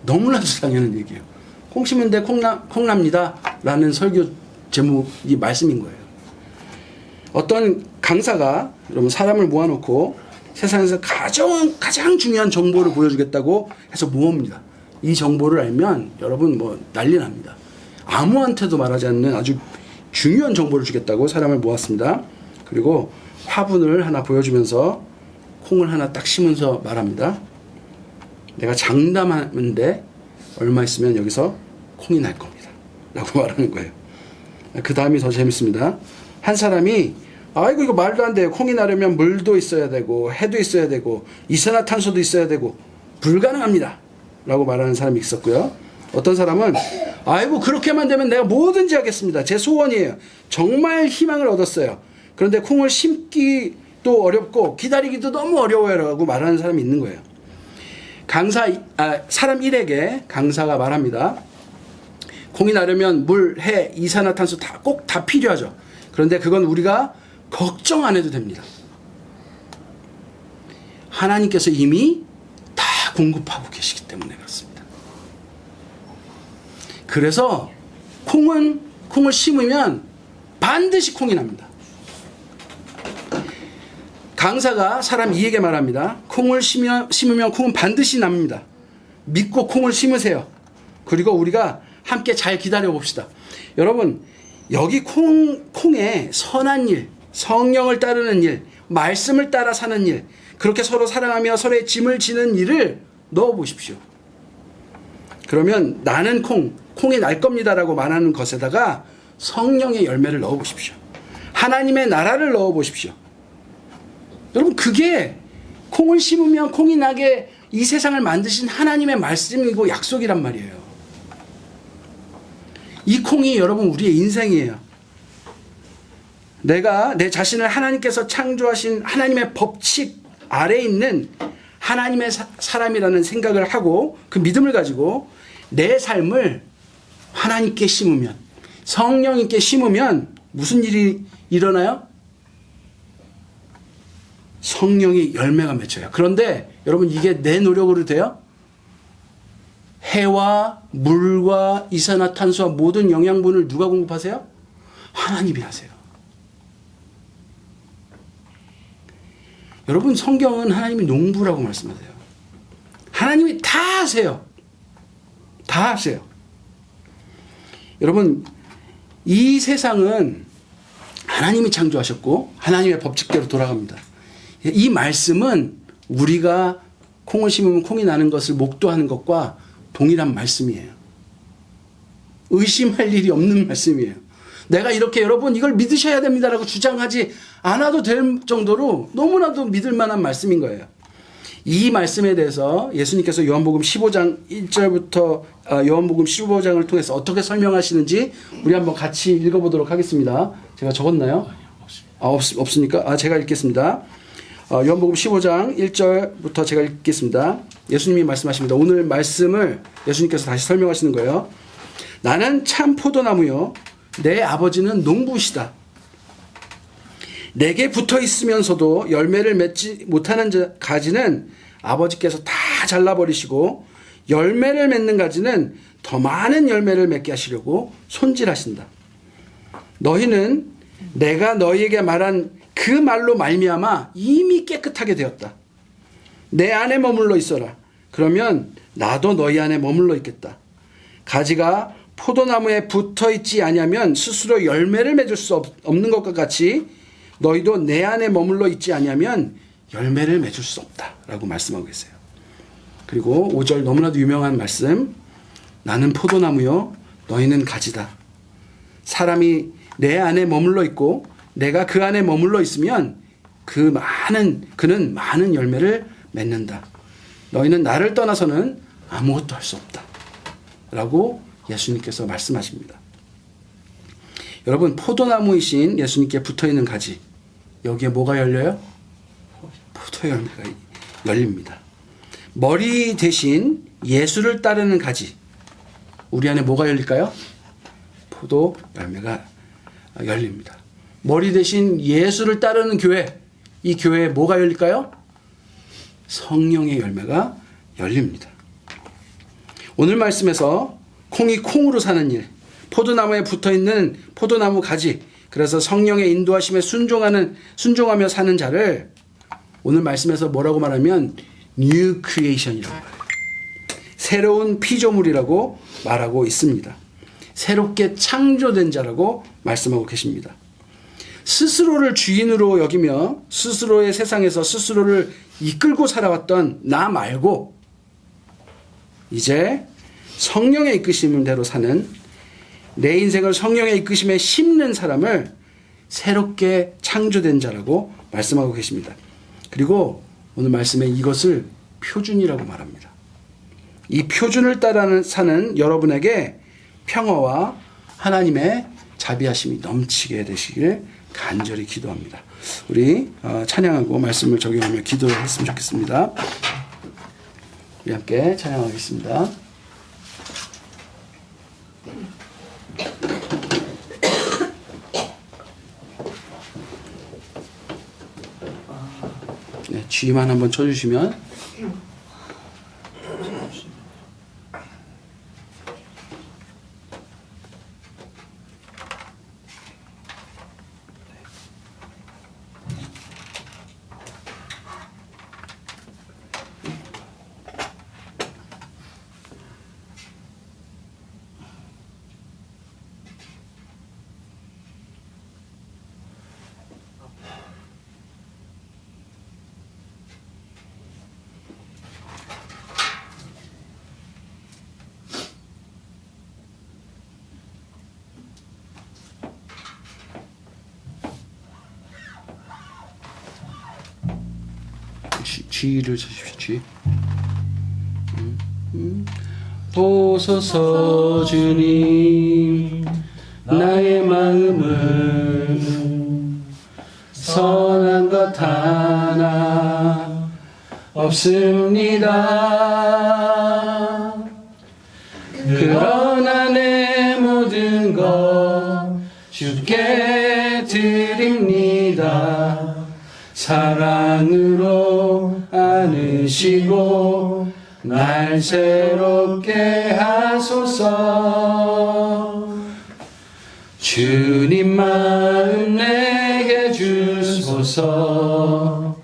너무나도 당연한 얘기예요. 콩 심은데 콩납니다 라는 설교 제목이 말씀인 거예요. 어떤 강사가 여러분 사람을 모아놓고 세상에서 가장 중요한 정보를 보여주겠다고 해서 모읍니다. 이 정보를 알면 여러분 난리 납니다. 아무한테도 말하지 않는 아주 중요한 정보를 주겠다고 사람을 모았습니다. 그리고 화분을 하나 보여주면서 콩을 하나 딱 심으면서 말합니다. 내가 장담하는데 얼마 있으면 여기서 콩이 날 겁니다 라고 말하는 거예요. 그 다음이 더 재밌습니다. 한 사람이 아이고 이거 말도 안 돼요. 콩이 나려면 물도 있어야 되고 해도 있어야 되고 이산화탄소도 있어야 되고 불가능합니다 라고 말하는 사람이 있었고요. 어떤 사람은 아이고 그렇게만 되면 내가 뭐든지 하겠습니다. 제 소원이에요. 정말 희망을 얻었어요. 그런데 콩을 심기도 어렵고 기다리기도 너무 어려워요 라고 말하는 사람이 있는 거예요. 사람 1에게 강사가 말합니다. 콩이 나려면 물, 해, 이산화탄소 꼭 다 필요하죠. 그런데 그건 우리가 걱정 안 해도 됩니다. 하나님께서 이미 다 공급하고 계시기 때문에 그렇습니다. 그래서 콩을 심으면 반드시 콩이 납니다. 강사가 사람 2에게 말합니다. 콩을 심으면 콩은 반드시 납니다. 믿고 콩을 심으세요. 그리고 우리가 함께 잘 기다려 봅시다. 여러분, 여기 콩에 선한 일, 성령을 따르는 일, 말씀을 따라 사는 일, 그렇게 서로 사랑하며 서로의 짐을 지는 일을 넣어 보십시오. 그러면 나는 콩이 날 겁니다라고 말하는 것에다가 성령의 열매를 넣어 보십시오. 하나님의 나라를 넣어 보십시오. 여러분, 그게 콩을 심으면 콩이 나게 이 세상을 만드신 하나님의 말씀이고 약속이란 말이에요. 이 콩이 여러분 우리의 인생이에요. 내가 내 자신을 하나님께서 창조하신 하나님의 법칙 아래에 있는 하나님의 사람이라는 생각을 하고 그 믿음을 가지고 내 삶을 하나님께 심으면, 성령님께 심으면 무슨 일이 일어나요? 성령이 열매가 맺혀요. 그런데 여러분 이게 내 노력으로 돼요? 해와 물과 이산화탄소와 모든 영양분을 누가 공급하세요? 하나님이 하세요. 여러분, 성경은 하나님이 농부라고 말씀하세요. 하나님이 다 하세요. 다 하세요. 여러분, 이 세상은 하나님이 창조하셨고 하나님의 법칙대로 돌아갑니다. 이 말씀은 우리가 콩을 심으면 콩이 나는 것을 목도하는 것과 동일한 말씀이에요. 의심할 일이 없는 말씀이에요. 내가 이렇게 여러분 이걸 믿으셔야 됩니다라고 주장하지 않아도 될 정도로 너무나도 믿을 만한 말씀인 거예요. 이 말씀에 대해서 예수님께서 요한복음 15장 1절부터 요한복음 15장을 통해서 어떻게 설명하시는지 우리 한번 같이 읽어보도록 하겠습니다. 제가 적었나요? 없습니까? 제가 읽겠습니다. 요한복음 15장 1절부터 제가 읽겠습니다. 예수님이 말씀하십니다. 오늘 말씀을 예수님께서 다시 설명하시는 거예요. 나는 참 포도나무요 내 아버지는 농부시다. 내게 붙어 있으면서도 열매를 맺지 못하는 가지는 아버지께서 다 잘라버리시고 열매를 맺는 가지는 더 많은 열매를 맺게 하시려고 손질하신다. 너희는 내가 너희에게 말한 그 말로 말미암아 이미 깨끗하게 되었다. 내 안에 머물러 있어라. 그러면 나도 너희 안에 머물러 있겠다. 가지가 포도나무에 붙어 있지 아니하면 스스로 열매를 맺을 수 없는 것과 같이 너희도 내 안에 머물러 있지 아니하면 열매를 맺을 수 없다 라고 말씀하고 계세요. 그리고 5절 너무나도 유명한 말씀, 나는 포도나무요 너희는 가지다. 사람이 내 안에 머물러 있고 내가 그 안에 머물러 있으면 그는 많은 열매를 맺는다. 너희는 나를 떠나서는 아무것도 할 수 없다 라고 예수님께서 말씀하십니다. 여러분, 포도나무이신 예수님께 붙어있는 가지, 여기에 뭐가 열려요? 포도 열매가 열립니다. 머리 대신 예수를 따르는 가지, 우리 안에 뭐가 열릴까요? 포도 열매가 열립니다. 머리 대신 예수를 따르는 교회, 이 교회에 뭐가 열릴까요? 성령의 열매가 열립니다. 오늘 말씀에서 콩이 콩으로 사는 일, 포도나무에 붙어있는 포도나무 가지, 그래서 성령의 인도하심에 순종하며 사는 자를 오늘 말씀에서 뭐라고 말하면 New Creation이라고 말해요. 새로운 피조물이라고 말하고 있습니다. 새롭게 창조된 자라고 말씀하고 계십니다. 스스로를 주인으로 여기며 스스로의 세상에서 스스로를 이끌고 살아왔던 나 말고 이제 성령의 이끄심대로 사는, 내 인생을 성령의 이끄심에 심는 사람을 새롭게 창조된 자라고 말씀하고 계십니다. 그리고 오늘 말씀에 이것을 표준이라고 말합니다. 이 표준을 따라 사는 여러분에게 평화와 하나님의 자비하심이 넘치게 되시길 간절히 기도합니다. 우리 찬양하고 말씀을 적용하며 기도했으면 좋겠습니다. 우리 함께 찬양하겠습니다. 네, G만 한번 쳐주시면. G를 쳐주십시오. G. 보소서 주님 나의 마음을 선한 것 하나 없습니다. 그러나 내 모든 것 주께 드립니다. 사랑으로 안으시고 날 새롭게 하소서. 주님 마음 내게 주소서.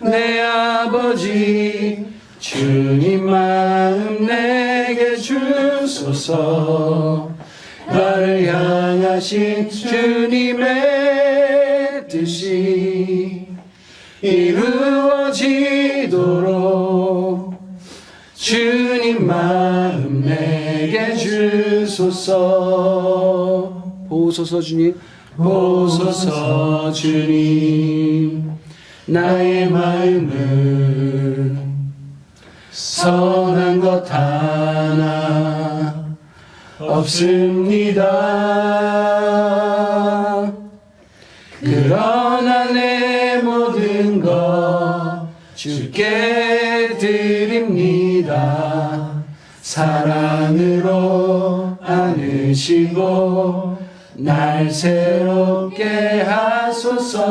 내 아버지 주님 마음 내게 주소서. 나를 향하신 주님의 뜻이 이루어지도록 주님 마음 내게 주소서. 보소서 주님, 보소서 주님 나의 마음을 선한 것 하나 없습니다. 그러나 내 모든 것 주께 드립니다. 사랑으로 안으시고 날 새롭게 하소서.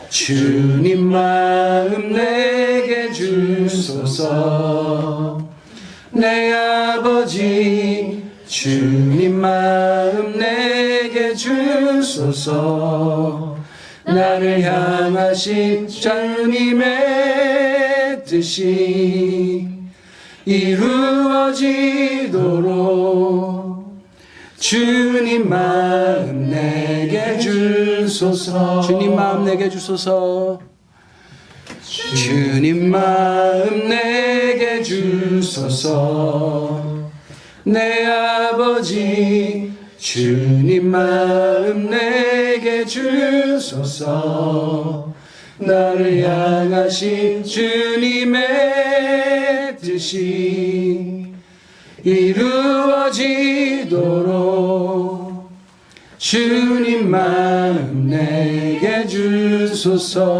주님 마음 내게 주소서. 내 아버지 주님 마음 내게 주소서. 나를 향하신 주님의 뜻이 이루어지도록 주님 마음 내게 주소서. 주님 마음 내게 주소서. 주님 마음 내게 주소서. 내 아버지 주님 마음 내게 주소서. 나를 향하신 주님의 뜻이 이루어지도록 주님 마음 내게 주소서.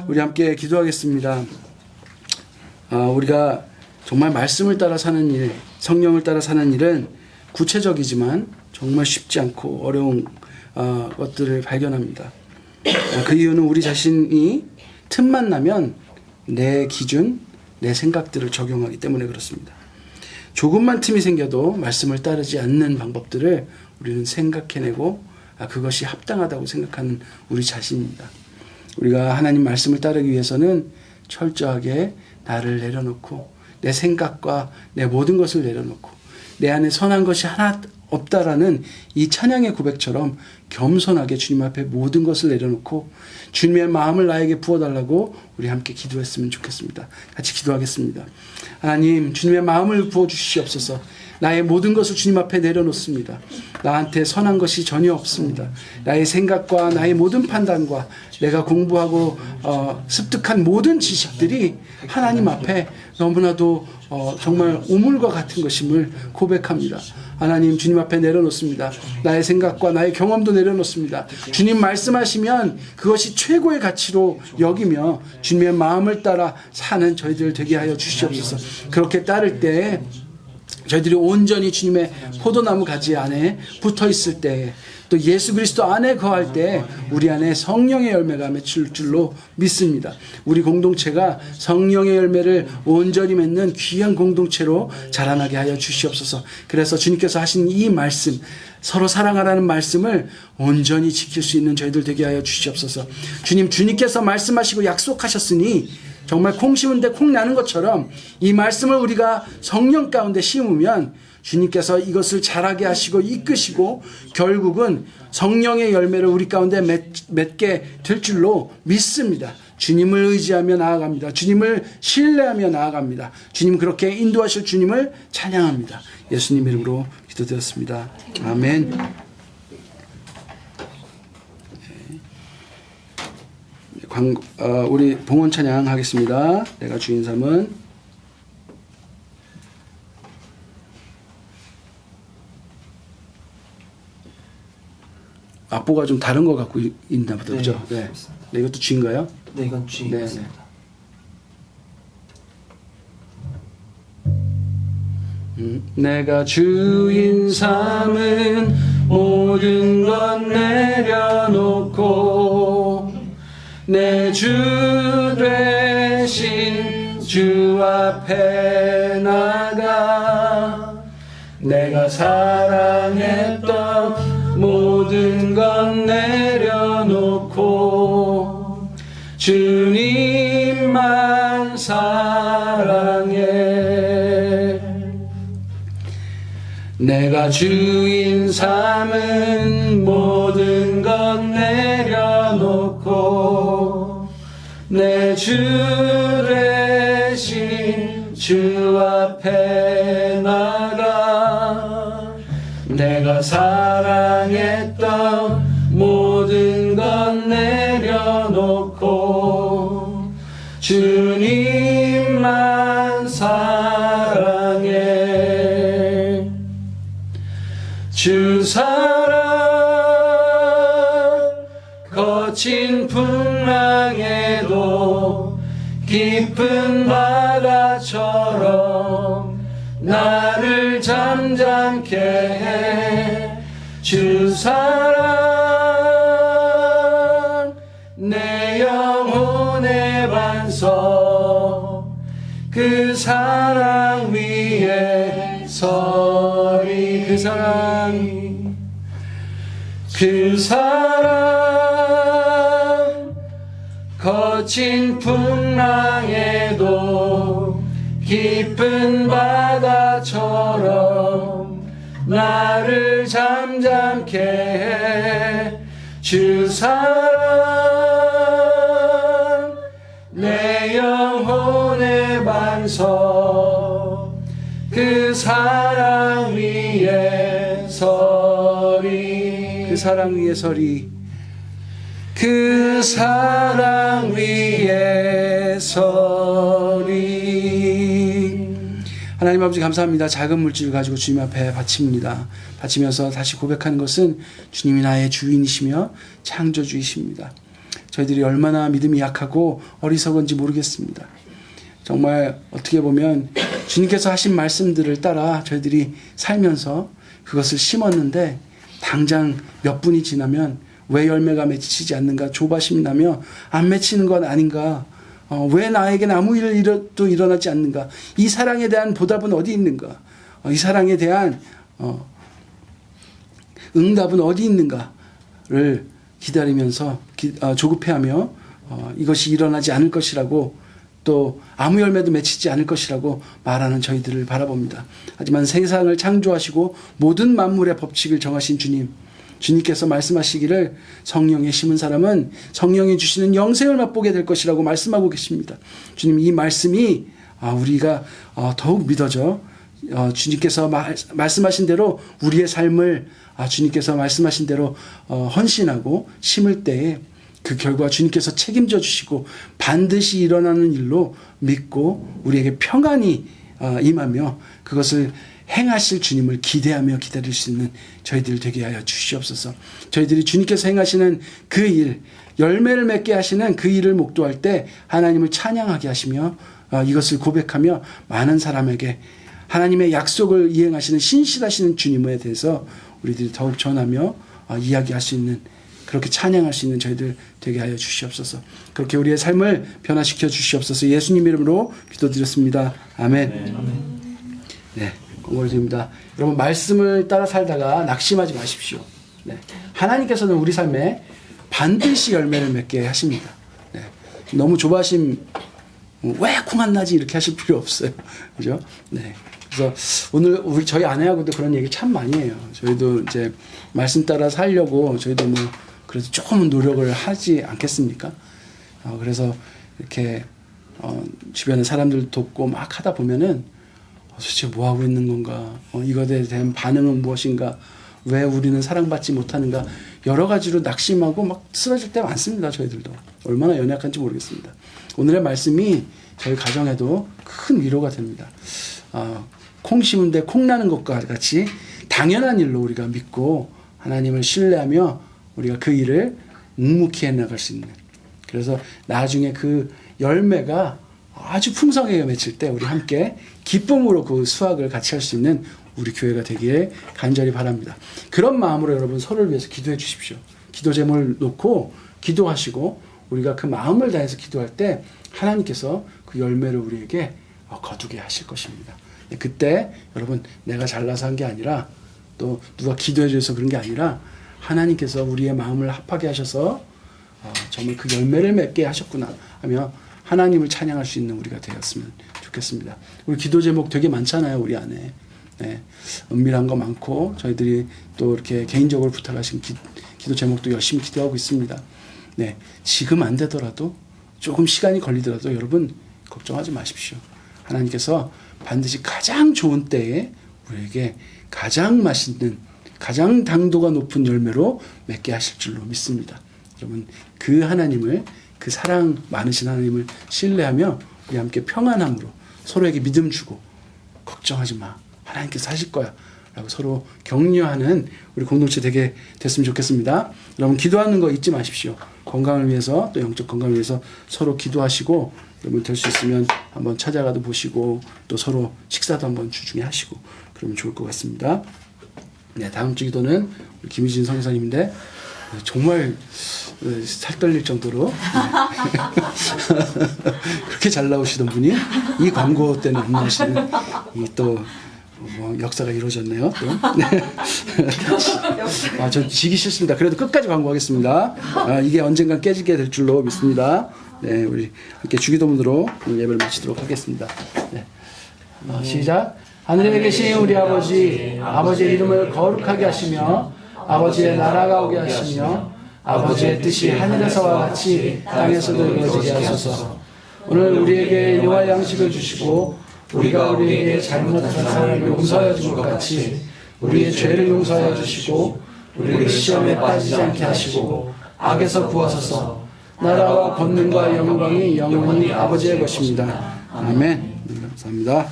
우리 함께 기도하겠습니다. 우리가 정말 말씀을 따라 사는 일, 성령을 따라 사는 일은 구체적이지만 정말 쉽지 않고 어려운 것들을 발견합니다. 그 이유는 우리 자신이 틈만 나면 내 기준, 내 생각들을 적용하기 때문에 그렇습니다. 조금만 틈이 생겨도 말씀을 따르지 않는 방법들을 우리는 생각해내고 그것이 합당하다고 생각하는 우리 자신입니다. 우리가 하나님 말씀을 따르기 위해서는 철저하게 나를 내려놓고 내 생각과 내 모든 것을 내려놓고 내 안에 선한 것이 하나 없다라는 이 찬양의 고백처럼 겸손하게 주님 앞에 모든 것을 내려놓고 주님의 마음을 나에게 부어달라고 우리 함께 기도했으면 좋겠습니다. 같이 기도하겠습니다. 하나님, 주님의 마음을 부어주시옵소서. 나의 모든 것을 주님 앞에 내려놓습니다. 나한테 선한 것이 전혀 없습니다. 나의 생각과 나의 모든 판단과 내가 공부하고 습득한 모든 지식들이 하나님 앞에 너무나도 정말 우물과 같은 것임을 고백합니다. 하나님, 주님 앞에 내려놓습니다. 나의 생각과 나의 경험도 내려놓습니다. 주님 말씀하시면 그것이 최고의 가치로 여기며 주님의 마음을 따라 사는 저희들 되게 하여 주시옵소서. 그렇게 따를 때에 저희들이 온전히 주님의 포도나무 가지 안에 붙어 있을 때, 또 예수 그리스도 안에 거할 때 우리 안에 성령의 열매가 맺힐 줄로 믿습니다. 우리 공동체가 성령의 열매를 온전히 맺는 귀한 공동체로 자라나게 하여 주시옵소서. 그래서 주님께서 하신 이 말씀, 서로 사랑하라는 말씀을 온전히 지킬 수 있는 저희들 되게 하여 주시옵소서. 주님께서 말씀하시고 약속하셨으니 정말 콩 심은 데 콩 나는 것처럼 이 말씀을 우리가 성령 가운데 심으면 주님께서 이것을 자라게 하시고 이끄시고 결국은 성령의 열매를 우리 가운데 맺게 될 줄로 믿습니다. 주님을 의지하며 나아갑니다. 주님을 신뢰하며 나아갑니다. 주님 그렇게 인도하실 주님을 찬양합니다. 예수님 이름으로 기도드렸습니다. 아멘. 우리 봉헌 찬양 하겠습니다. 내가 주인 삼은 악보가 좀 다른 거 갖고 있나 보다. 그죠? 네. 네, 이것도 G인가요? 네, 이건 G 네, 같습니다. 내가 주인 삼은 모든 것 내려놓고 내 주 되신 주 앞에 나가 내가 사랑했던 모든 것 내려놓고 주님만 사랑해. 내가 주인 삼은 모든 것 내려놓고 내 주 되신 주 앞에 나가 내가 사랑했던 모든 것 내려놓고 주님만 사랑해. 주 사랑 거친 풍랑에도 깊은 바다처럼 나를 잠잠케 해. 주 사랑 내 영혼의 반석 그 사랑 위에 서리. 그 사랑 거친 풍랑에도 깊은 바다처럼 나를 잠잠케 해. 주 사랑 내 영혼의 반석 그 사랑 위에 서리. 그 사랑 위에 서리. 그 사랑 위에 서리. 하나님 아버지 감사합니다. 작은 물질을 가지고 주님 앞에 바칩니다. 바치면서 다시 고백하는 것은 주님이 나의 주인이시며 창조주이십니다. 저희들이 얼마나 믿음이 약하고 어리석은지 모르겠습니다. 정말 어떻게 보면 주님께서 하신 말씀들을 따라 저희들이 살면서 그것을 심었는데 당장 몇 분이 지나면 왜 열매가 맺히지 않는가 조바심이 나며 안 맺히는 건 아닌가, 왜 나에게는 아무 일도 일어나지 않는가, 이 사랑에 대한 보답은 어디 있는가, 이 사랑에 대한 응답은 어디 있는가를 기다리면서 조급해하며 이것이 일어나지 않을 것이라고 또 아무 열매도 맺히지 않을 것이라고 말하는 저희들을 바라봅니다. 하지만 세상을 창조하시고 모든 만물의 법칙을 정하신 주님께서 말씀하시기를 성령에 심은 사람은 성령이 주시는 영생을 맛보게 될 것이라고 말씀하고 계십니다. 주님, 이 말씀이 우리가 더욱 믿어져 주님께서 말씀하신 대로 우리의 삶을 주님께서 말씀하신 대로 헌신하고 심을 때에 그 결과 주님께서 책임져 주시고 반드시 일어나는 일로 믿고 우리에게 평안이 임하며 그것을 행하실 주님을 기대하며 기다릴 수 있는 저희들 되게 하여 주시옵소서. 저희들이 주님께서 행하시는 그 일, 열매를 맺게 하시는 그 일을 목도할 때 하나님을 찬양하게 하시며 이것을 고백하며 많은 사람에게 하나님의 약속을 이행하시는 신실하시는 주님에 대해서 우리들이 더욱 전하며 이야기할 수 있는, 그렇게 찬양할 수 있는 저희들 되게 하여 주시옵소서. 그렇게 우리의 삶을 변화시켜 주시옵소서. 예수님 이름으로 기도드렸습니다. 아멘. 네, 공고드립니다. 여러분, 말씀을 따라 살다가 낙심하지 마십시오. 네, 하나님께서는 우리 삶에 반드시 열매를 맺게 하십니다. 네, 너무 조바심, 왜 콩 안 나지 이렇게 하실 필요 없어요. 그죠? 네. 그래서 오늘 저희 아내하고도 그런 얘기 참 많이 해요. 저희도 이제 말씀 따라 살려고 저희도 뭐 그래도 조금은 노력을 하지 않겠습니까? 그래서 이렇게 주변에 사람들 돕고 막 하다 보면은 도대체 뭐 하고 있는 건가? 이것에 대한 반응은 무엇인가? 왜 우리는 사랑받지 못하는가? 여러 가지로 낙심하고 막 쓰러질 때 많습니다. 저희들도 얼마나 연약한지 모르겠습니다. 오늘의 말씀이 저희 가정에도 큰 위로가 됩니다. 콩 심은데 콩 나는 것과 같이 당연한 일로 우리가 믿고 하나님을 신뢰하며 우리가 그 일을 묵묵히 해나갈 수 있는, 그래서 나중에 그 열매가 아주 풍성하게 맺힐 때 우리 함께 기쁨으로 그 수확을 같이 할 수 있는 우리 교회가 되기에 간절히 바랍니다. 그런 마음으로 여러분 서로를 위해서 기도해 주십시오. 기도 제목을 놓고 기도하시고 우리가 그 마음을 다해서 기도할 때 하나님께서 그 열매를 우리에게 거두게 하실 것입니다. 그때 여러분, 내가 잘나서 한 게 아니라 또 누가 기도해 줘서 그런 게 아니라 하나님께서 우리의 마음을 합하게 하셔서 정말 그 열매를 맺게 하셨구나 하며 하나님을 찬양할 수 있는 우리가 되었으면 좋겠습니다. 우리 기도 제목 되게 많잖아요, 우리 안에. 네, 은밀한 거 많고 저희들이 또 이렇게 개인적으로 부탁하신 기도 제목도 열심히 기도하고 있습니다. 네, 지금 안 되더라도 조금 시간이 걸리더라도 여러분 걱정하지 마십시오. 하나님께서 반드시 가장 좋은 때에 우리에게 가장 맛있는, 가장 당도가 높은 열매로 맺게 하실 줄로 믿습니다. 여러분, 그 하나님을, 그 사랑 많으신 하나님을 신뢰하며 우리 함께 평안함으로 서로에게 믿음 주고 걱정하지 마, 하나님께서 하실 거야 라고 서로 격려하는 우리 공동체 되게 됐으면 좋겠습니다. 여러분, 기도하는 거 잊지 마십시오. 건강을 위해서, 또 영적 건강을 위해서 서로 기도하시고, 여러분 될 수 있으면 한번 찾아가도 보시고 또 서로 식사도 한번 주중에 하시고 그러면 좋을 것 같습니다. 네, 다음 주 기도는 우리 김희진 성사님인데 정말 살 떨릴 정도로 그렇게 잘 나오시던 분이 이 광고 때는 안 나오시는 이 또 역사가 이루어졌네요. 또. 전 지기 싫습니다. 그래도 끝까지 광고하겠습니다. 이게 언젠간 깨지게 될 줄로 믿습니다. 네, 우리 함께 주기도문으로 예배를 마치도록 하겠습니다. 네. 시작. 하늘에 계신 우리 아버지, 아버지의 이름을 거룩하게 하시며 아버지의 나라가 오게 하시며 아버지의 뜻이 하늘에서와 같이 땅에서도 이루어지게 하소서. 오늘 우리에게 일용할 양식을 주시고 우리가 우리에게 잘못한 사람을 용서하여 준 것 같이 우리의 죄를 용서하여 주시고 우리를 시험에 빠지지 않게 하시고 악에서 구하소서. 나라와 권능과 영광이 영원히 아버지의 것입니다. 아멘. 감사합니다.